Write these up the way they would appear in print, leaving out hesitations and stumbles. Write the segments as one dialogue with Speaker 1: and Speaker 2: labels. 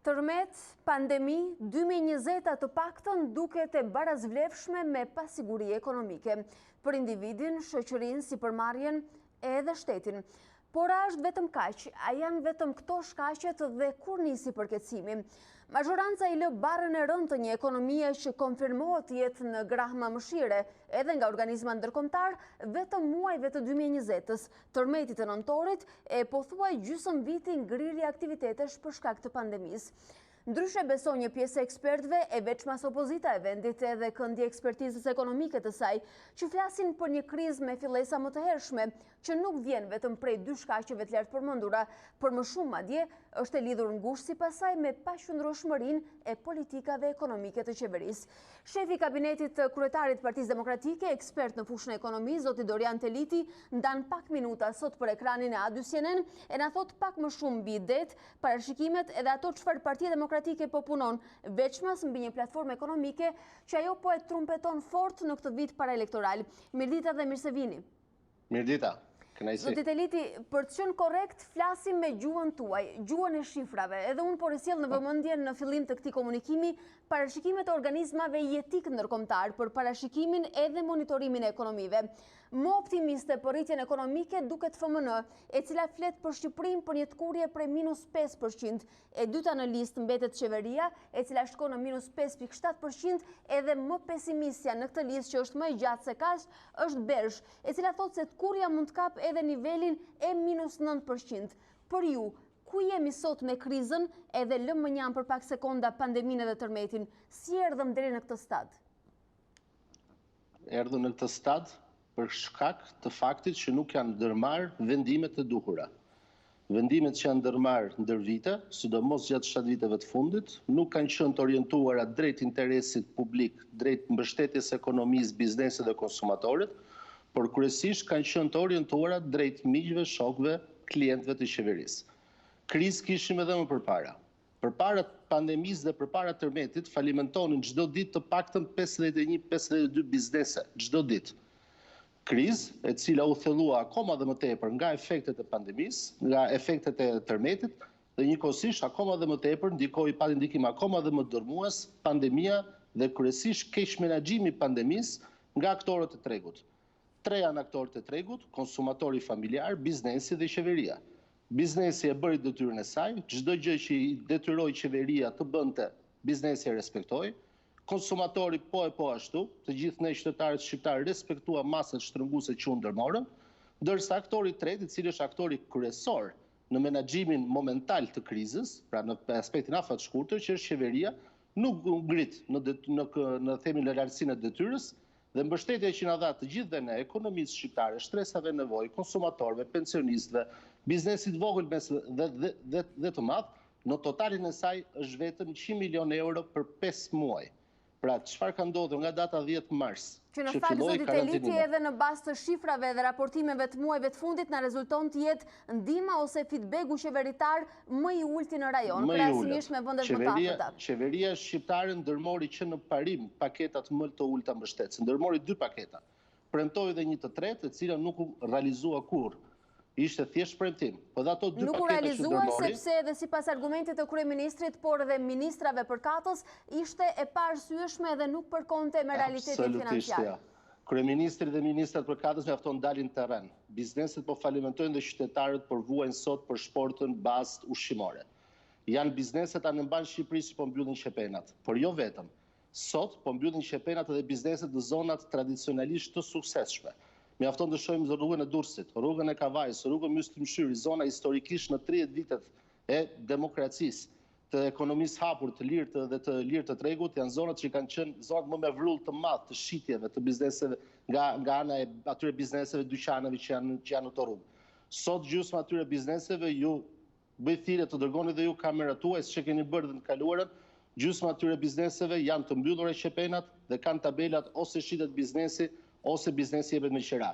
Speaker 1: Tërmet, pandemi, 2020 të paktën duket e barazvlefshme me pasiguri ekonomike për individin, shoqërinë, sipërmarrjen edhe shtetin. Por a është vetëm kaq, a janë vetëm këto shkaqet dhe kur nisi përkeqësimi? Mazhoranca i lë barrën e rëndë të një ekonomie që konfirmohet jetë në grahma mëshire edhe nga organizma ndërkombëtar vetëm muajve të 2020-s, tërmetit të nëntorit e pothuaj gjysmë viti ngrirje aktivitetesh për shkak të pandemisë. Ndryshe beson një pjesë e ekspertëve e veçmas opozita e vendit edhe këndi ekspertizës ekonomike të saj, që flasin për një krizë me fillesa më të hershme, që nuk vjen vetëm prej dy shkaqeve të lartë përmendura, por më shumë madje është e lidhur ngushtë sipasaj me paqëndrueshmërinë e politikave ekonomike të qeverisë. Shefi i kabinetit të kryetarit të Partisë Demokratike, ekspert në fushën e ekonomisë, zoti Dorian Teliti, ndan pak minuta sot për ekranin e A2 CNN e na thot pak më shumë mbi det, parashikimet edhe ato çfarë Partia Demokratike po punon, veçmas mbi një platformë ekonomike që ajo po e trumpeton fort në këtë vit paraelektoral. Mirëdita dhe mirë se vini.
Speaker 2: Mirëdita.
Speaker 1: Zoti Teliti, për të qenë korrekt, flasim me gjuhën tuaj, gjuhën e shifrave. Edhe unë por e sjell në vëmendje në fillim të këtij komunikimi parashikimet e organizmave jetik ndërkombëtar për parashikimin edhe monitorimin e ekonomive. Më optimiste për rritjen ekonomike duket FMN, e cila flet për Shqipërinë për një tkurje prej -5%. E dyta në listë mbetet qeveria, e cila shkon në -5.7%, edhe më pesimistja në këtë listë që është më e gjatë se kaq është Bersh, e cila thotë se tkurja mund të kapë edhe nivelin e -9%. Për ju, ku jemi sot me krizën edhe lëmë më njanë për pak sekonda pandeminë dhe tërmetin? Si erdhëm deri në këtë stad?
Speaker 2: Erdhëm në këtë stad për shkak të faktit që nuk janë ndërmarrë vendimet e duhura. Vendimet që janë ndërmarrë ndër vite, sidomos gjatë 7 viteve të fundit, nuk kanë qenë të orientuara drejt interesit publik, drejt mbështetjes ekonomisë, biznesit dhe konsumatorit, por kryesisht kanë qenë të orientuara drejt miqve, shokëve, klientëve të qeverisë. Krizë kishim edhe më përpara. Përpara pandemisë dhe përpara tërmetit falimentonin çdo ditë të paktën 51-52 biznese, çdo ditë. Krizë e cila u thellua akoma dhe më tepër nga efektet e pandemisë, nga efektet e tërmetit, dhe njëkohësisht akoma dhe më tepër pati ndikim akoma dhe më dërmues pandemia dhe kryesisht keq menaxhimi i pandemisë nga aktorët e tregut. Tre janë aktorët e tregut: konsumatori familjar, biznesi dhe qeveria. Biznesi e bëri detyrën e saj, çdo gjë që i detyroi qeveria të bënte, biznesi e respektoi. Konsumatori po ashtu, të gjithë ne qytetarët shqiptarë respektuam masat shtrënguese që u ndërmorën, ndërsa aktori i tretë, i cili është aktori kryesor në menaxhimin momental të krizës, pra në aspektin afat shkurtër, që është qeveria, nuk ngrit në themin e lartësinë e detyrës, dhe mbështetja që na dha të gjithëve ne, ekonomisë shqiptare, shtresave nevojë, konsumatorëve, pensionistëve, biznesit vogël dhe të madh, në totalin e saj është vetëm 100 milion euro për 5 muaj. Pra, çfarë ka ndodhur nga data 10 mars?
Speaker 1: Që në fakt zoti Teliti edhe në bazë të shifrave dhe raportimeve të muajve të fundit na rezulton të jetë ndihma ose feedbacku qeveritar më i ulti në rajon, krahasimisht me vendet më të afërta.
Speaker 2: Qeveria shqiptare ndërmori që në parim paketat më të ulta mbështetëse, ndërmori 2 paketa. Premtoi edhe një të tretë, e cila nuk u realizua kurrë. Ishte thjesht premtim. Po dhe ato 2 paketa që ndërmori.
Speaker 1: Nuk u realizua sepse edhe sipas argumentit të kryeministrit, por edhe ministrave përkatës, ishte e paarsyeshme dhe nuk përkonte me realitetin financiar.
Speaker 2: Kryeministri dhe ministrat përkatës mjafton dalin në terren. Bizneset po falimentojnë dhe qytetarët po vuajnë sot për shportën bazë ushqimore. Janë bizneset anë mban Shqipëri që po mbyllin qepenat, por jo vetëm. Sot po mbyllin qepenat edhe bizneset në zonat tradicionalisht të suksesshme. Mjafton të shohim rrugën e Durrësit, rrugën e Kavajës, rrugën Myslimshyri, zona historikisht në 30 vitet e demokracisë, të ekonomisë hapur, të lirë dhe të lirë të tregut, janë zonat që kanë qenë zonat më me vrull të madh të shitjeve, të bizneseve, nga ana e atyre bizneseve, dyqaneve që janë në to rrugë. Sot gjysma atyre bizneseve ju bëj thirrje të dërgoni dhe ju kamerat tuaj, siç e keni bërë në të kaluarën, gjysma atyre bizneseve janë të mbyllura qepenat dhe kanë tabelat ose shitet biznesi ose biznesi jepet me qira.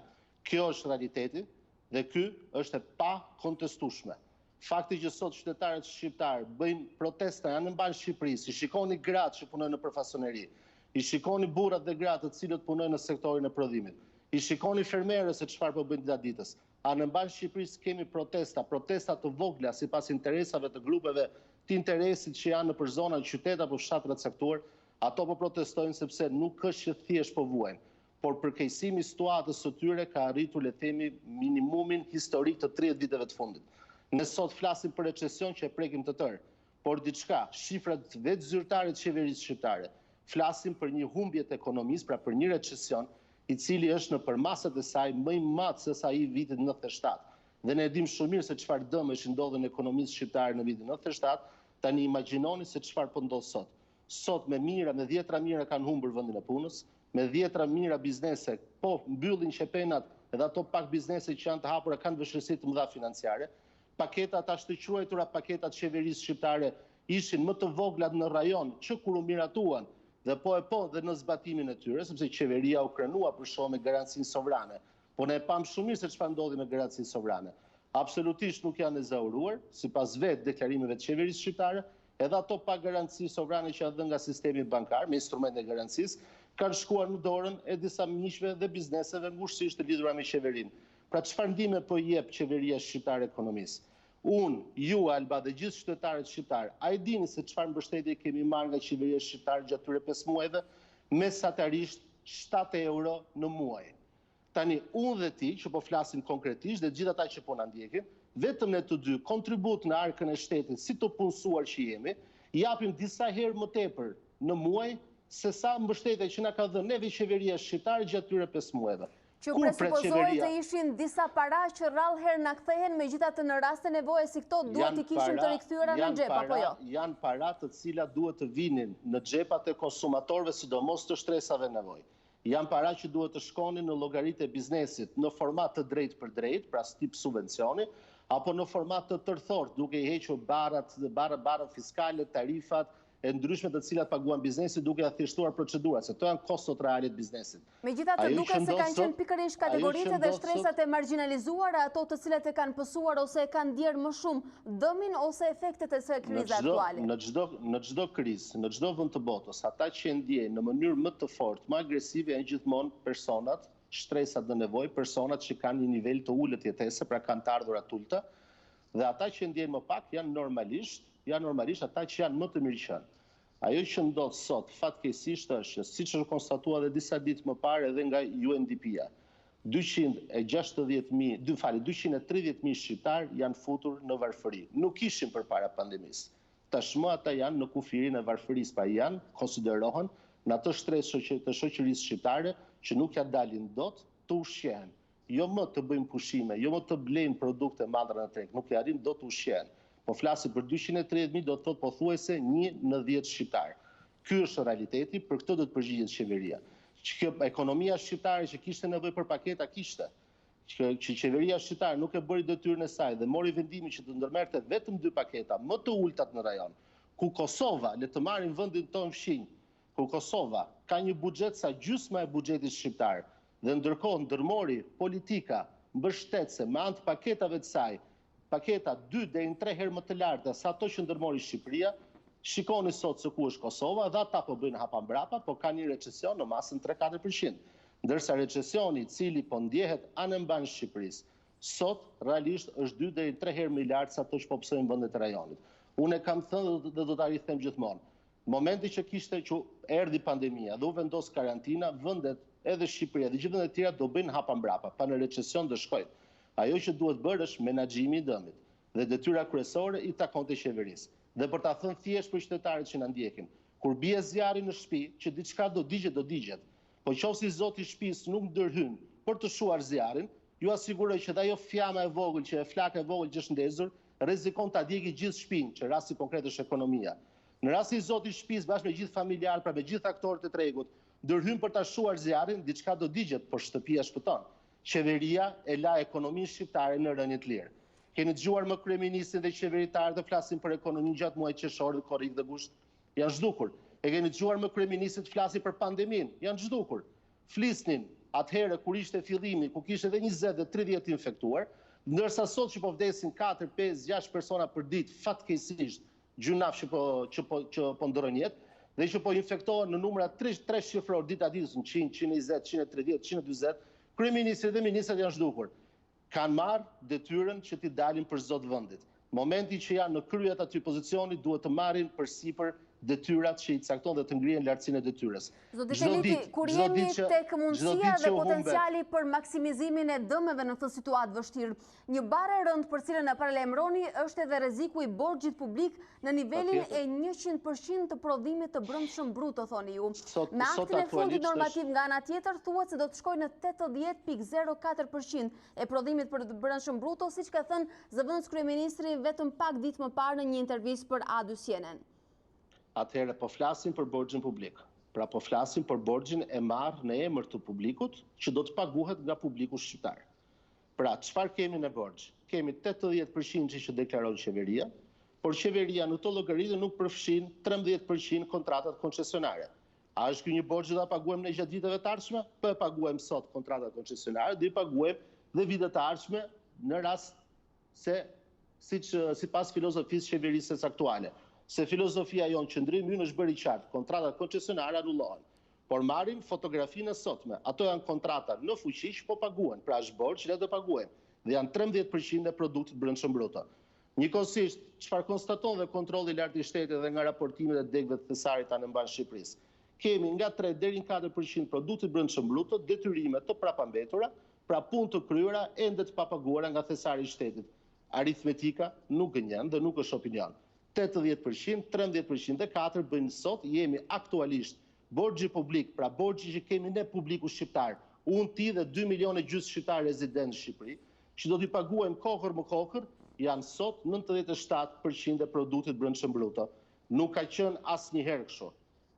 Speaker 2: Kjo është realiteti dhe ky është e pa kontestueshme. Fakti që sot qytetarët shqiptarë bëjnë protesta janë mban Shqipërisë, i shikoni gratë që punojnë në përfasoneri, i shikoni burrat dhe gratë të cilët punojnë në sektorin e prodhimit, i shikoni fermerët se çfarë po bëjnë gjatë ditës. A në mbar Shqipërisë kemi protesta të vogla sipas interesave të grupeve të interesit që janë nëpër zona qytet apo fshatra të caktuar, ato po protestojnë sepse nuk është që thjesht po vuajnë, por përkeqësimi i situatës së tyre ka arritur le të themi minimumin historik të 30 viteve të fundit. Ne sot flasim për recesion që e prekim të tërë, por diçka, shifrat vetë zyrtare të qeverisë shqiptare flasin për një humbje të ekonomisë, pra për një recesion i cili është në përmasat e saj më i madh se sa i vitit 97. Dhe ne dim shumë mirë se çfarë dëmesh ndodhen ekonomisë shqiptare në vitin 97, tani imagjinoni se çfarë po ndodh sot. Sot me dhjetra mijëra kanë humbur vendin e punës, me dhjetra mijëra biznese po mbyllin qepenat edhe ato pak biznese që janë të hapura kanë vështirësi të mëdha financiare. Paketat ashtu quajtura paketat qeverisë shqiptare ishin më të vogla në rajon që kur u miratuan dhe dhe në zbatimin e tyre, sepse qeveria u krenua për shkak me garancinë sovrane. Po ne e pam shumë mirë se çfarë ndodhi me garancinë sovrane. Absolutisht nuk janë ezauruar, sipas vetë deklarimeve të qeverisë shqiptare, edhe ato pa garanci sovrane që janë dhënë nga sistemi bankar me instrumente garancisë, kanë shkuar në dorën e disa miqve dhe bizneseve ngushësisht të lidhura me qeverinë. Pra çfarë ndihme po jep qeveria shqiptare ekonomisë? Unë, ju, Alba dhe gjithë qytetarët shqiptarë, a i dini se çfarë mbështetje kemi marrë nga qeveria shqiptare gjatë tyre 5 muajve? Mesatarisht 7 euro në muaj. Tani, unë dhe ti, që po flasim konkretisht, dhe gjithë ata që po na ndjekin, vetëm ne të dy kontribut në arkën e shtetit, si të punësuar që jemi, japim disa herë më tepër në muaj, se sa mbështetje që na ka dhënë neve qeveria shqiptare gjatë tyre 5 muajve.
Speaker 1: Që presupozohet të ishin disa para që rrallëherë na kthehen, megjithatë në rast të nevoje si këto duhet i kishim të rikthyera në xhep apo jo?
Speaker 2: Janë para të cilat duhet të vinin në xhepat e konsumatorëve, sidomos të shtresave nevojë. Janë para që duhet të shkonin në llogaritë e biznesit në format të drejtë për drejtë, pra tip subvencioni, apo në format të tërthort, duke i hequr barrat fiskale, tarifat e ndryshme të cilat paguan biznesi duke ia thjeshtuar procedurat, se to janë kostot reale të biznesit.
Speaker 1: Megjithatë duket se kanë qenë pikërisht kategoritë dhe shtresat e marginalizuara, ato të cilat e kanë pësuar ose e kanë ndier më shumë dëmin ose efektet e së krizës aktuale.
Speaker 2: Në çdo krizë, në çdo vend të botës, ata që ndjejnë në mënyrë më të fortë, më agresive janë gjithmonë personat, shtresat në nevojë, personat që kanë një nivel të ulët jetese, pra kanë të ardhurat të ulta, dhe ata që ndjejnë më pak janë normalisht ata që janë më të mirëqenë. Ajo që ndodh sot, fatkeqësisht është, siç është konstatuar edhe disa ditë më parë edhe nga UNDP-ja, 230.000 shqiptar janë futur në varfëri. Nuk ishin përpara pandemisë. Tashmë ata janë në kufirin e varfërisë, pa janë, konsiderohen në atë shtresë të shoqërisë shqiptare që nuk ja dalin dot të ushqehen. Jo më të bëjmë pushime, jo më të blejnë produkte madra në treg, nuk ja arrin dot të ushqehen. Po flasim për 230.000, do të thotë pothuajse 1 në 10 shqiptar. Ky është realiteti, për këtë do të përgjigjet qeveria. Që ekonomia shqiptare që kishte nevojë për paketa kishte. Që qeveria shqiptare nuk e bëri detyrën e saj dhe mori vendimin që të ndërmerrte vetëm 2 paketa më të ultat në rajon. Ku Kosova, le të marrim vendin tonë fshinj, ku Kosova ka një buxhet sa gjysma e buxhetit shqiptar dhe ndërkohë ndërmori politika mbështetëse me anë të paketave të saj, paketa 2 deri në 3 herë më të larta sa ato që ndërmori Shqipëria, shikoni sot se ku është Kosova, dhe ata po bëjnë hapa mbrapa, po ka një recesion në masën 3-4%. Ndërsa recesioni i cili po ndjehet anë mban Shqipërisë, sot realisht është 2 deri në 3 herë më i lartë sa ato që po psojnë vendet e rajonit. Unë e kam thënë dhe do ta rikthem gjithmonë. Momenti që erdhi pandemia dhe u vendos karantina, vendet edhe Shqipëria dhe gjithë vendet e tjera do bëjnë hapa mbrapa, pa në recesion do shkojnë. Ajo që duhet bërë është menaxhimi i dëmit dhe detyra kryesore i takon të qeverisë. Dhe për ta thënë thjesht për qytetarët që na ndjekin, kur bie zjarri në shtëpi, që diçka do digjet. Po qofsi zoti i shtëpisë nuk ndërhyn për të shuar zjarrin, ju asiguroj që ajo fjama e vogël, që flaka e vogël që është ndezur, rrezikon ta djegë gjithë shtëpinë, që rasti konkret është ekonomia. Në rastin e zotit i shtëpisë bashkë me gjithë familjar, pra me gjithë aktorët e tregut, ndërhyn për ta shuar zjarrin, diçka do digjet, por shtëpia shpëton. Qeveria e la ekonominë shqiptare në rënje të lirë. Keni dëgjuar më kryeministrin dhe qeveritarët të flasin për ekonominë gjatë muajit qershor dhe korrik dhe gusht? Janë zhdukur. E keni dëgjuar më kryeministrin të flasin për pandeminë? Janë zhdukur. Flisnin atëherë kur ishte fillimi, ku kishte edhe 20 dhe 30 infektuar, ndërsa sot që po vdesin 4, 5, 6 persona për ditë, fatkeqësisht gjunaf që po ndronë jetë, dhe që po infektohen në numra 3 shifror ditë a ditës, 100, 120, 130, 140, kryeministri dhe ministrat janë zhdukur. kanë marrë detyrën që t'i dalin për zot vendit. Momenti që janë në krye të aty pozicioni, duhet të marrin përsipër detyrat që i cakton dhe të ngrihen lartësinë e detyrës.
Speaker 1: Zoti Teliti, kur jemi tek mundësia dhe potenciali për maksimizimin e dëmeve në këtë situatë vështirë, një barë e rëndë për cilën e paralajmëroni është edhe rreziku i borxhit publik në nivelin e 100% të prodhimit të brendshëm bruto, thoni ju. Me aktin e fundit normativ nga ana tjetër thuhet se do të shkojë në 80.04% e prodhimit për brendshëm bruto, siç ka thënë zëvendës kryeministri vetëm pak ditë më parë në një intervistë për A2-CNN.
Speaker 2: Atëherë po flasim për borxhin publik. Pra po flasim për borxhin e marrë në emër të publikut që do të paguhet nga publiku shqiptar. Pra çfarë kemi në borxh? Kemi 80% që deklaron qeveria, por qeveria në to llogaritë nuk përfshin 13% kontratat koncesionare. A është ky një borxh që do ta paguajmë në gjatë viteve të ardhshme? Po e paguajmë sot kontratat koncesionare, do i paguajmë dhe vitet të ardhshme në rast se sipas filozofisë qeverisë aktuale. Se filozofia jonë qëndrimi ynë është bërë i qartë, kontratat koncesionare anullohen. Por marrim fotografinë e sotme, ato janë kontrata në fuqi që po paguhen, pra është borxh që ne do paguajmë, dhe janë 13% e produktit brendshëm bruto. Njëkohësisht, çfarë konstaton dhe kontrolli i lartë i shtetit dhe nga raportimet e degëve të thesarit anë mban Shqipërisë, kemi nga 3 deri në 4% produktit brendshëm bruto detyrime të prapambetura, pra punë të kryera ende të papaguara nga thesari i shtetit. Aritmetika nuk gënjen dhe nuk është opinion. 80%, 13% dhe 4% bëjnë sot, jemi aktualisht borxhi publik, pra borxhi që kemi ne publiku shqiptar, unë ti dhe 2,5 milionë shqiptar rezident në Shqipëri, që do t'i paguajmë kohër më kohër, janë sot 97% e produktit brendshëm bruto. Nuk ka qenë asnjëherë kështu.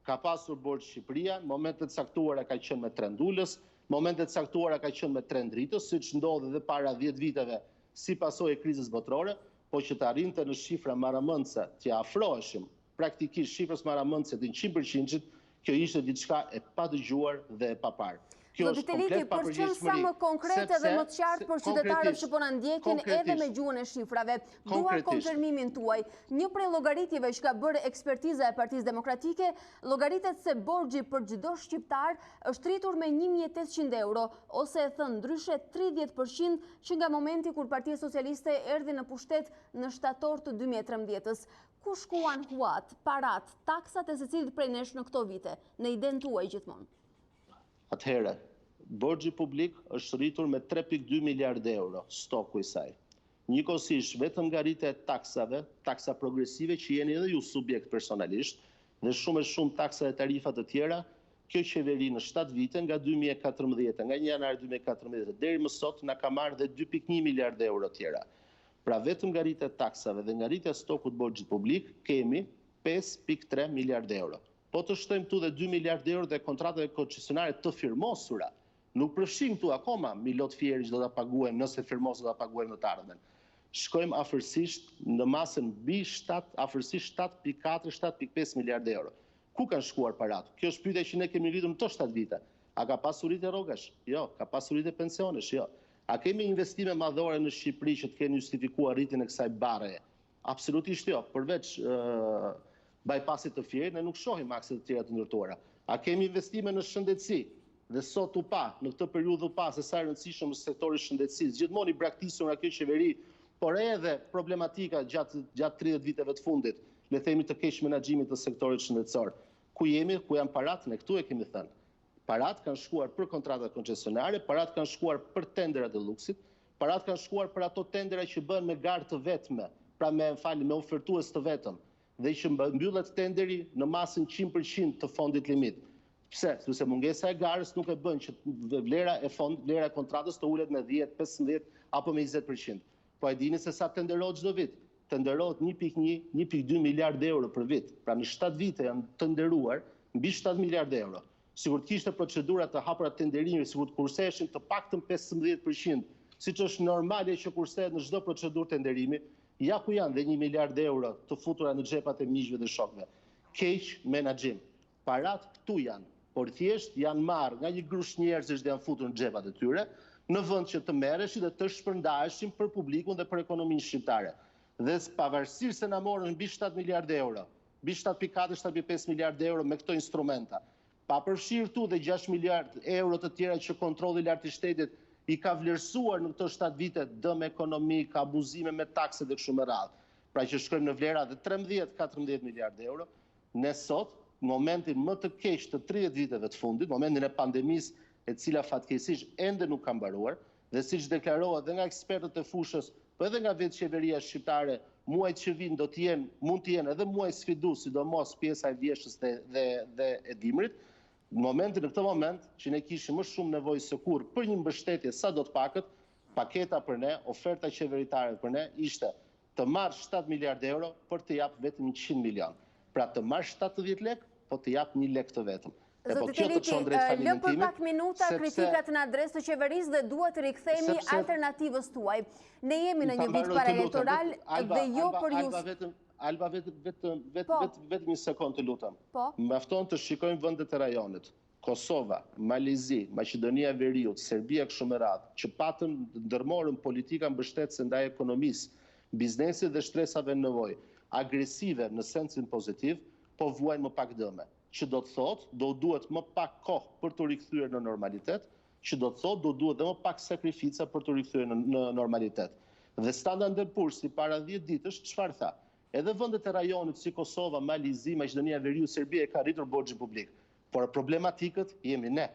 Speaker 2: Ka pasur borxh Shqipëria, momentet e caktuara ka qenë me trend ulës, momentet e caktuara ka qenë me trend rritës, siç ndodhi edhe para 10 viteve si pasojë e krizës botërore, po që të arrinte në shifra marramëndse, të afroheshim praktikisht shifrës marramëndse të 100%, kjo ishte diçka e padëgjuar dhe e paparë.
Speaker 1: Zoti Teliti, për qenë sa më konkrete dhe më të qartë për qytetarët që po na ndjekin edhe me gjuhën e shifrave, dua konfirmimin tuaj. Një prej llogaritjeve që ka bërë ekspertiza e Partisë Demokratike, llogaritet se borxhi për çdo shqiptar është rritur me 1.800 euro, ose e thënë ndryshe 30% që nga momenti kur Partia Socialiste erdhi në pushtet në shtator të 2013-s. Ku shkuan huat, parat, taksat e secilit prej nesh në këto vite, në idenë tuaj gjithmonë?
Speaker 2: Atëherë, borxhi publik është rritur me 3,2 miliardë euro, stoku i saj. Njëkohësisht, vetëm nga rritja e taksave, taksa progresive që jeni edhe ju subjekt personalisht, dhe shumë e shumë taksa dhe tarifat të tjera, kjo qeveri në 7 vite nga 2014, nga 1 janar 2014 deri më sot, na ka marrë dhe 2,1 miliardë euro tjera. Pra vetëm nga rritja e taksave dhe nga rritja e stokut borxhit publik, kemi 5,3 miliardë euro. Po të shtojmë këtu dhe 2 miliardë euro dhe kontratave koncesionare të firmosura. Nuk përfshin këtu akoma milot fieri që do ta paguajmë nëse firmosur do ta paguajmë në të ardhmen. Shkojmë afërsisht në masën mbi 7, afërsisht 7,4-7,5 miliardë euro. Ku kanë shkuar parat? Kjo është pyetja që ne kemi rritur në këto 7 vite. A ka pasur rritje rrogash? Jo. Ka pasur rritje pensionesh? Jo. A kemi investime madhore në Shqipëri që të kenë justifikuar rritjen e kësaj barre? Absolutisht jo. Përveç bypassit të Fierit, ne nuk shohim akse të tjera të ndërtuara. A kemi investime në shëndetësi? Dhe sot u pa, në këtë periudhë u pa se sa e rëndësishëm është sektori i shëndetësisë, gjithmonë i braktisur nga kjo qeveri, por edhe problematika gjatë 30 viteve të fundit, le themi të keq menaxhimit të sektorit shëndetësor. Ku jemi, ku janë parat, ne këtu e kemi thënë. Parat kanë shkuar për kontratat koncesionare, parat kanë shkuar për tenderat e luksit, parat kanë shkuar për ato tendera që bëhen me garë të vetme, pra me ofertues të vetëm, dhe që mbyllet tenderi në masën 100% të fondit limit. Pse? Sepse mungesa e garës nuk e bën që vlera e kontratës të ulet me 10, 15 apo me 20%. Po e dini se sa tenderohet çdo vit? Tenderohet 1,1-1,2 miliardë euro për vit. Pra në 7 vite janë tenderuar mbi 7 miliardë euro. Sigur të kishte procedura të hapura tenderimi, sigur të kurseheshin të paktën 15%, siç është normale që kursehet në çdo procedurë tenderimi, ja ku janë dhe 1 miliardë euro të futura në xhepat e miqve dhe shokëve. Keq menaxhim. Parat këtu janë, por thjesht janë marrë nga një grush njerëzish dhe janë futur në xhepat e tyre, në vend që të merreshin dhe të shpërndaheshin për publikun dhe për ekonominë shqiptare. Dhe pavarësisht se na morën mbi 7 miliardë euro, mbi 7,4-7,5 miliardë euro me këto instrumenta, pa përfshirë këtu dhe 6 miliardë euro të tjera që kontrolli i lartë i shtetit i ka vlerësuar në këto 7 vite dëm ekonomik, abuzime me takse dhe kështu me radhë. Pra që shkojmë në vlera dhe 13-14 miliardë euro, ne sot, në momentin më të keq të 30 viteve të fundit, momentin e pandemisë, e cila fatkeqësisht ende nuk ka mbaruar, dhe siç deklarohet edhe nga ekspertët e fushës, po edhe nga vetë qeveria shqiptare, muajt që vijnë mund të jenë edhe muaj sfidues, sidomos pjesa e vjeshës dhe e dimrit. Në këtë moment që ne kishim më shumë nevojë se kurrë për një mbështetje sa do të pakët, paketa për ne, oferta qeveritare për ne ishte të marrë 7 miliardë euro për të japë vetëm 100 milion. Pra të marrë 70 lek, po të japë 1 lek të vetëm.
Speaker 1: Zoti Teliti, lë për pak minuta kritikat në adresë të qeverisë dhe duhet të rikthehemi alternativës tuaj. Ne jemi në një vit paraelektoral dhe jo për ju.
Speaker 2: Alba, vetëm një sekond të lutem. Mjafton të shikojmë vendet e rajonit. Kosova, Malizi, Maqedonia e Veriut, Serbia kështu me radhë, që patën ndërmorën politika mbështetëse ndaj ekonomisë, biznesit dhe shtresave në nevojë, agresive në sensin pozitiv, po vuajnë më pak dëme. Që do të thotë, do duhet më pak kohë për të rikthyer në normalitet, që do të thotë, do duhet dhe më pak sakrifica për të rikthyer në normalitet. Dhe Standard & Poor's si para 10 ditësh çfarë tha? Edhe vendet e rajonit si Kosova, Malizi, Maqedonia e Veriut, Serbia ka rritur borxhin publik. Por problematikët jemi ne.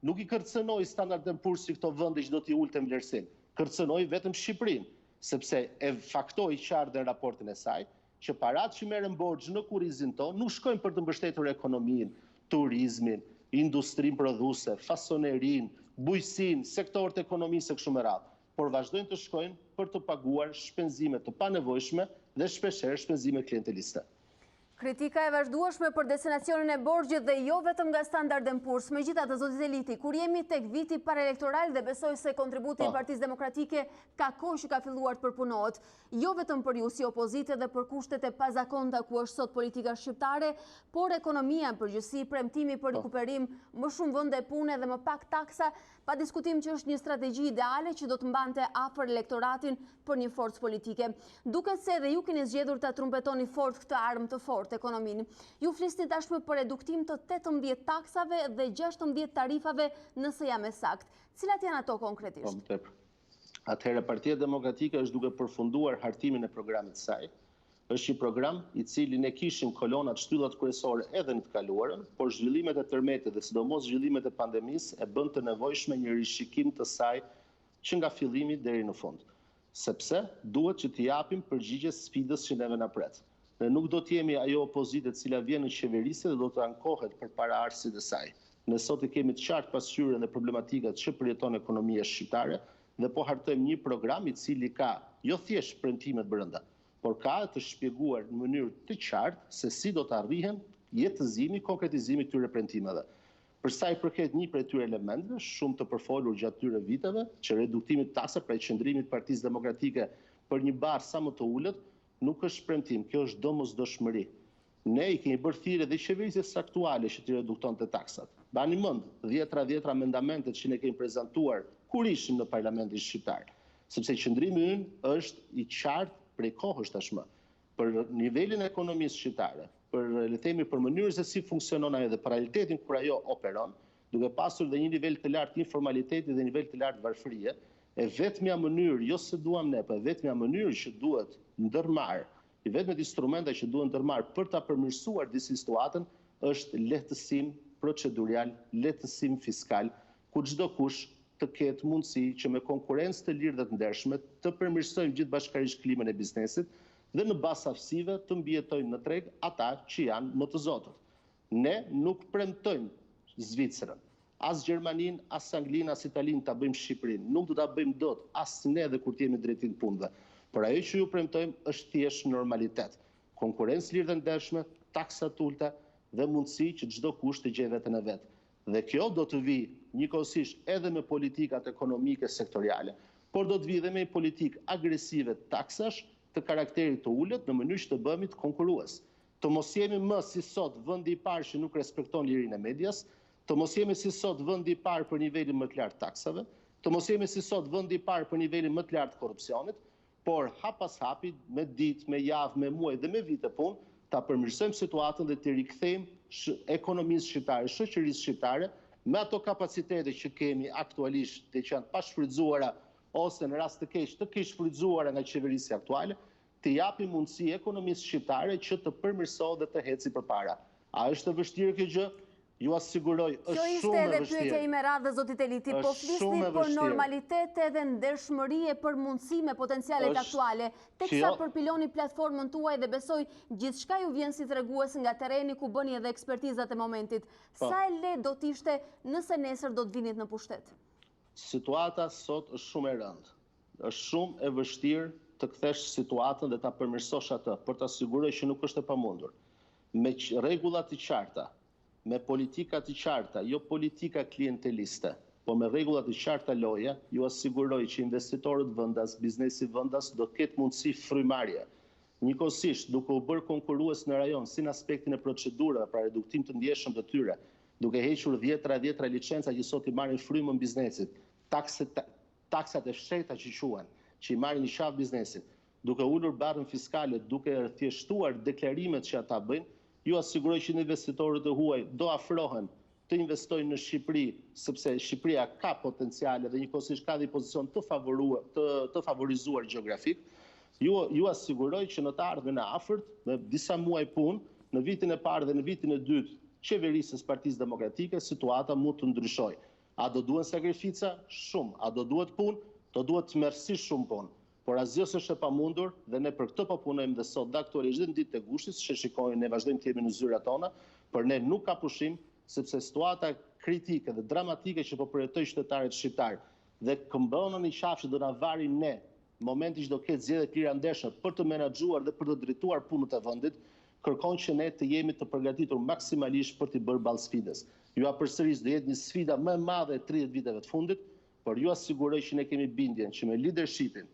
Speaker 2: Nuk i kërcënoi Standard & Poor's si këto vende që do t'i ulte vlerësim. Kërcënoi vetëm Shqipërinë, sepse e faktoi qartë në raportin e saj që paratë që merren borxh në kurrizin tonë nuk shkojnë për të mbështetur ekonominë, turizmin, industrinë prodhuese, fasonerinë, bujqësinë, sektorët e ekonomisë e kështu me radhë, por vazhdojnë të shkojnë për të paguar shpenzime të panevojshme dhe shpeshherë shpenzime klienteliste.
Speaker 1: Kritika e vazhdueshme për destinacionin e borxhit dhe jo vetëm nga Standard & Poor's. Megjithatë, zoti Teliti, kur jemi tek viti paraelektoral dhe besoj se kontributi i Partisë Demokratike ka kohë që ka filluar të përpunohet, jo vetëm për ju si opozitë dhe për kushtet e pazakonta ku është sot politika shqiptare, por ekonomia në përgjithësi, premtimi për rikuperim, më shumë vende pune dhe më pak taksa, pa diskutim që është një strategji ideale që do të mbante afër elektoratin për një forcë politike. Duket se edhe ju keni zgjedhur ta trumpetoni fort këtë armë të fortë ekonominë. Ju flisni tashmë për reduktim të 18 taksave dhe 16 tarifave nëse jam e saktë. Cilat janë ato konkretisht?
Speaker 2: Atëherë Partia Demokratike është duke përfunduar hartimin e programit saj. Është një program i cili ne kishim kolonat shtyllat kryesore edhe në të kaluarën, por zhvillimet e tërmetit dhe sidomos zhvillimet e pandemisë e bën të nevojshme një rishikim të saj që nga fillimi deri në fund. Sepse duhet që të japim përgjigje sfidës që neve na pret. Ne nuk do të jemi ajo opozitë e cila vjen në qeverisje dhe do të ankohet përpara arsit e saj. Ne sot e kemi të qartë pasqyrën dhe problematikat që përjeton ekonomia shqiptare dhe po hartojmë një program i cili ka jo thjesht premtimet brenda, por ka të shpjeguar në mënyrë të qartë se si do të arrihen jetëzimi, konkretizimi këtyre premtimeve. Për sa i përket një prej këtyre elementeve, shumë të përfolur gjatë këtyre viteve, që reduktimi të taksave prej qëndrimit Partisë Demokratike për një barë sa më të ulët, nuk është premtim, kjo është domosdoshmëri. Ne i kemi bërë thirrje dhe qeverisjes aktuale që të reduktonte taksat. Bani mend, 10 amendamentet që ne kemi prezantuar kur ishim në Parlamentin shqiptar, sepse qëndrimi ynë është i qartë prej kohësh tashmë, për nivelin e ekonomisë shqiptare, për mënyrën se si funksionon ajo dhe për realitetin kur ajo operon, duke pasur dhe një nivel të lartë informaliteti dhe nivel të lartë varfërie, e vetmja mënyrë, jo se duam ne, por vetmja mënyrë që duhet ndërmarrë, i vetmet instrumenta që duhet ndërmarrë për ta përmirësuar disi situatën është lehtësim procedurial, lehtësim fiskal, ku çdo kush të ketë mundësi që me konkurrencë të lirë dhe të ndershme të përmirësojmë gjithë bashkërisht klimën e biznesit dhe në bazë aftësive të mbjetojnë në treg ata që janë më të zotët. Ne nuk premtojmë Zvicrën, as Gjermaninë, as Anglinë, as Italinë ta bëjmë Shqipërinë. Nuk do ta bëjmë dot as ne dhe kur të jemi drejtim punëve. Por ajo që ju premtojmë është thjesht normalitet. Konkurrencë lirë dhe ndershme, taksa të ulta dhe mundësi që çdo kush të gjejë veten e vet. Dhe kjo do të vi njëkohësisht edhe me politikat ekonomike sektoriale, por do të vi edhe me politikë agresive taksash të karakterit të ulët në mënyrë që të bëhemi të konkurrues. Të mos jemi më si sot vendi i parë që nuk respekton lirinë e medias, të mos jemi si sot vendi i parë për nivelin më të lartë taksave, të mos jemi si sot vendi i parë për nivelin më të lartë korrupsionit, por hap pas hapi, me ditë, me javë, me muaj dhe me vite punë, ta përmirësojmë situatën dhe të rikthejmë ekonomisë shqiptare, shoqërisë shqiptare me ato kapacitete që kemi aktualisht dhe që janë pa shfrytzuara ose në rast të keq shfrytzuara nga qeverisja aktuale, të japi mundësi ekonomisë shqiptare që të përmirësohet dhe të heci përpara. A është e vështirë kjo gjë? Ju asiguroj, është shumë e vështirë.
Speaker 1: Kjo ishte edhe pyetja ime radhë, zotit Eliti, po flisni për normalitet edhe ndershmëri e për mundësi me potencialet aktuale, teksa për piloni platformën tuaj dhe besoj gjithçka ju vjen si tregues nga tereni ku bëni edhe ekspertizat e momentit. Sa e lehtë do t'ishte nëse nesër do të vinit në pushtet?
Speaker 2: Situata sot është shumë e rëndë. Është shumë e vështirë të kthesh situatën dhe ta përmirësosh atë, për të siguruar që nuk është e pamundur. Me rregulla të qarta, me politika të qarta, jo politika klienteliste, po me rregullat të qarta loje, ju asiguroj që investitorët vendas, biznesi vendas do të ketë mundësi frymarrje. Njëkohësisht, duke u bërë konkurrues në rajon si në aspektin e procedurave për reduktim të ndjeshëm të tyre, duke hequr dhjetra licenca që sot i marrin frymën biznesit, taksat e fshehta që quhen, që i marrin i qafë biznesit, duke ulur barrën fiskale, duke thjeshtuar deklarimet që ata bëjnë, ju asiguroj që investitorët e huaj do afrohen të investojnë në Shqipëri, sepse Shqipëria ka potenciale dhe njëkohësisht ka dhe pozicion të favorizuar gjeografik. Ju asiguroj që në të ardhmen e afërt, me disa muaj punë, në vitin e parë dhe në vitin e dytë qeverisës Partisë Demokratike, situata mund të ndryshojë. A do duhen sakrifica? Shumë. A do duhet punë? Do duhet tmerrësisht shumë punë. Por asgjë s'është e pamundur dhe ne për këtë po punojmë dhe sot dhe aktualisht dhe në ditët e gushtit, që shikojnë ne vazhdojmë të jemi në zyrat tona, por ne nuk ka pushim, sepse situata kritike dhe dramatike që po përjetojnë qytetarët shqiptar dhe këmbënën i qafë që do na varin ne, momenti që do ketë zgjedhje të lira ndershme për të menaxhuar dhe për të drejtuar punët e vendit, kërkon që ne të jemi të përgatitur maksimalisht për të bërë ballë sfidës. Ju përsëris do jetë një sfida më e madhe e 30 viteve të fundit, por ju asiguroj që ne kemi bindjen që me leadershipin,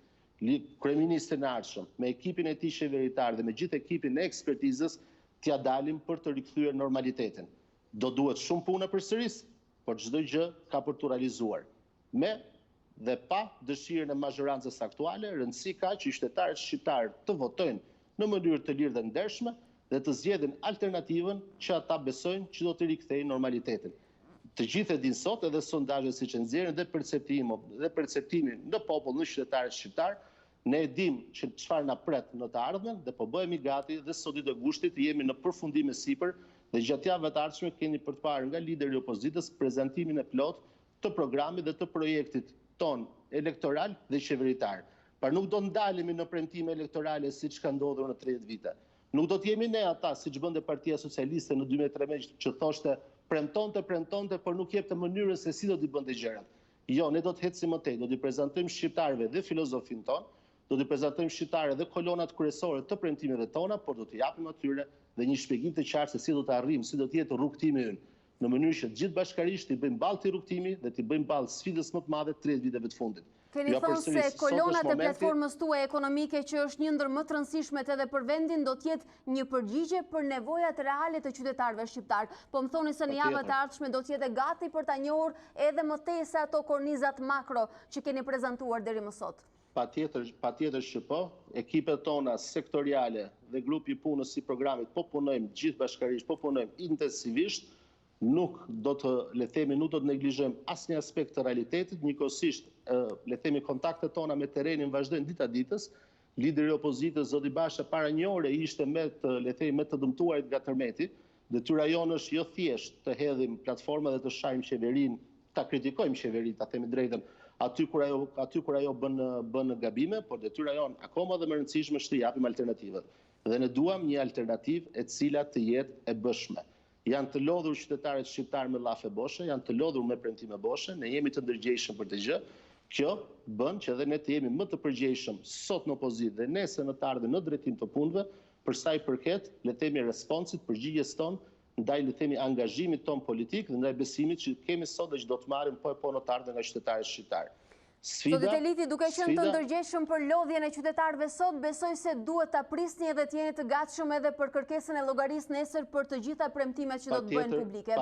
Speaker 2: kryeministrin e ardhshëm, me ekipin e tij qeveritar dhe me gjithë ekipin e ekspertizës, t'ia dalim për të rikthyer normalitetin. Do duhet shumë punë përsëris, por çdo gjë ka për t'u realizuar. Me dhe pa dëshirën e mazhorancës aktuale, rëndësi ka që qytetarët shqiptar të votojnë në mënyrë të lirë dhe ndershme dhe të zgjedhin alternativën që ata besojnë që do të rikthejë normalitetin. Të gjithë e dinë sot edhe sondazhet siç e nxjerrin dhe perceptimi në popull, në qytetarët shqiptar, ne e dim që çfarë na pret në të ardhmen dhe po bëhemi gati dhe sot ditë e gushtit jemi në përfundim e sipër dhe gjatë javëve të ardhshme keni për të parë nga lideri i opozitës prezantimin e plot të programit dhe të projektit ton elektoral dhe qeveritar. Pra nuk do ndalemi në premtime elektorale siç ka ndodhur në 30 vite. Nuk do të jemi ne ata siç bënte Partia Socialiste në 2013 që thoshte premtonte, por nuk jepte mënyrën se si do t'i bënte gjërat. Jo, ne do të ecim më tej, do t'i prezantojmë shqiptarëve dhe filozofin ton, do t'i prezantojmë shqiptarëve dhe kolonat kryesore të premtimeve tona, por do t'i japim atyre dhe një shpjegim të qartë se si do të arrijmë, si do të jetë rrugtimi ynë, në mënyrë që gjithë bashkërisht t'i bëjmë ballë të rrugtimi dhe t'i bëjmë ballë sfidës më të madhe 30 viteve të fundit.
Speaker 1: Keni thënë se kolonat e platformës tuaj ekonomike që është një ndër më të rëndësishmet edhe për vendin do t'jetë një përgjigje për nevojat reale të qytetarëve shqiptar. Po më thoni se në javët e ardhshme do t'jetë gati për ta njohur edhe më tej se ato kornizat makro që keni prezantuar deri më sot.
Speaker 2: Patjetër që po, ekipet tona sektoriale dhe grupi punës si programit po punojmë gjithë bashkërisht, po punojmë intensivisht. Nuk do të neglizhojmë asnjë aspekt të realitetit, njëkohësisht kontaktet tona me terenin vazhdojnë dita ditës. Lideri i opozitës zoti Basha para një ore ishte me të dëmtuarit nga tërmeti. Detyra jonë është jo thjesht të hedhim platforma dhe të shajmë qeverinë, ta kritikojmë qeverinë, ta themi drejtën, aty kur ajo bën gabime, por detyra jonë akoma dhe më e rëndësishme është të japim alternativat. Dhe ne duam një alternativë e cila të jetë e bëshme. Janë të lodhur qytetarët shqiptar me llafe boshe, janë të lodhur me premtime boshe, ne jemi të ndërgjegjshëm për të gjë. Kjo bën që edhe ne të jemi më të përgjegjshëm sot në opozitë dhe nesër në të ardhmen në drejtim të punëve, për sa i përket, le të themi, responsit, përgjigjes tonë, ndaj le të themi angazhimit ton politik dhe ndaj besimit që kemi sot dhe që do të marrim po në të ardhmen nga qytetarët shqiptar.
Speaker 1: Zotit Eliti, duke qenë të ndërgjegjshëm për lodhjen e qytetarëve sot, besoj se duhet ta prisni edhe të jeni të gatshëm edhe për kërkesën e llogarisë nesër për të gjitha premtimet që do të bëhen publike.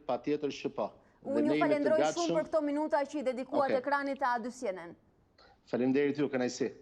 Speaker 2: Patjetër që po.
Speaker 1: Unë ju falenderoj shumë për këto minuta që i dedikuat ekranit të A2 CNN.
Speaker 2: Faleminderit ju, kënaqësi.